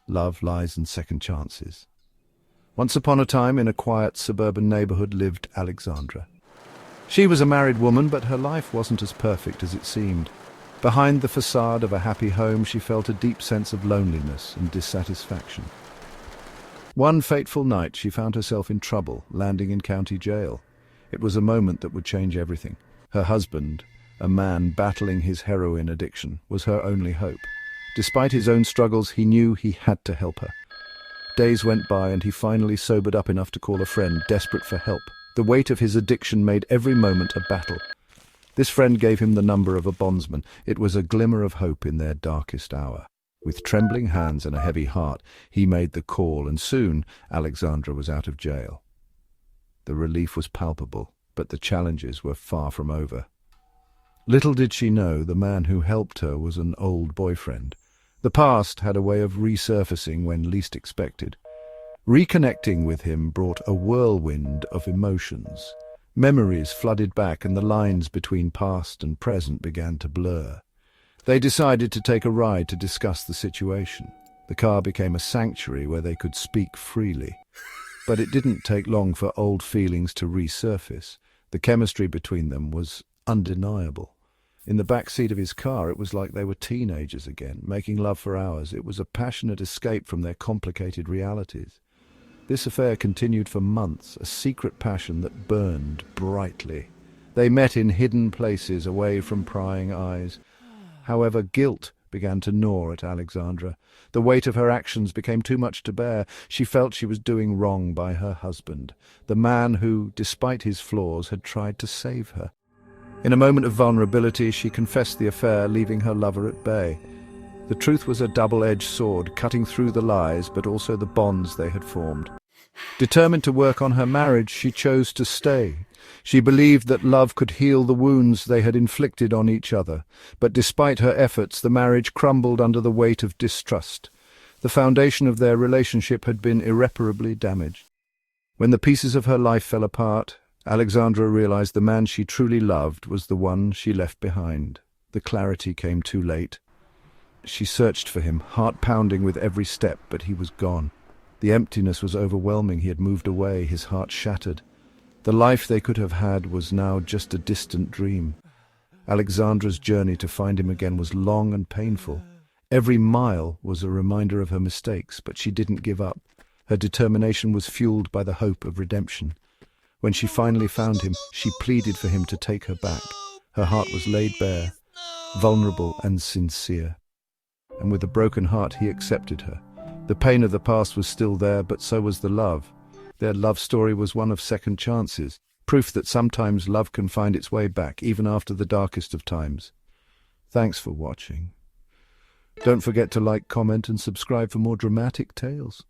love lies in second chances. Once upon a time, in a quiet suburban neighborhood, lived Alexandra. She was a married woman, but her life wasn't as perfect as it seemed. Behind the facade of a happy home, she felt a deep sense of loneliness and dissatisfaction. One fateful night, she found herself in trouble, landing in county jail. It was a moment that would change everything. Her husband, a man battling his heroin addiction, was her only hope. Despite his own struggles, he knew he had to help her. Days went by and he finally sobered up enough to call a friend, desperate for help. The weight of his addiction made every moment a battle. This friend gave him the number of a bondsman. It was a glimmer of hope in their darkest hour. With trembling hands and a heavy heart, he made the call, and soon Alexandra was out of jail. The relief was palpable, but the challenges were far from over. Little did she know the man who helped her was an old boyfriend. The past had a way of resurfacing when least expected. Reconnecting with him brought a whirlwind of emotions. Memories flooded back and the lines between past and present began to blur. They decided to take a ride to discuss the situation. The car became a sanctuary where they could speak freely. But it didn't take long for old feelings to resurface. The chemistry between them was undeniable. In the back seat of his car, it was like they were teenagers again, making love for hours. It was a passionate escape from their complicated realities. This affair continued for months, a secret passion that burned brightly. They met in hidden places, away from prying eyes. However, guilt began to gnaw at Alexandra. The weight of her actions became too much to bear. She felt she was doing wrong by her husband, the man who, despite his flaws, had tried to save her. In a moment of vulnerability, she confessed the affair, leaving her lover at bay. The truth was a double-edged sword, cutting through the lies, but also the bonds they had formed. Determined to work on her marriage, she chose to stay. She believed that love could heal the wounds they had inflicted on each other, but despite her efforts, the marriage crumbled under the weight of distrust. The foundation of their relationship had been irreparably damaged. When the pieces of her life fell apart, Alexandra realized the man she truly loved was the one she left behind. The clarity came too late. She searched for him, heart pounding with every step, but he was gone. The emptiness was overwhelming. He had moved away, his heart shattered. The life they could have had was now just a distant dream. Alexandra's journey to find him again was long and painful. Every mile was a reminder of her mistakes, but she didn't give up. Her determination was fueled by the hope of redemption. When she finally found him, she pleaded for him to take her back. Her heart was laid bare, vulnerable and sincere. And with a broken heart, he accepted her. The pain of the past was still there, but so was the love. Their love story was one of second chances, proof that sometimes love can find its way back, even after the darkest of times. Thanks for watching. Don't forget to like, comment and subscribe for more dramatic tales.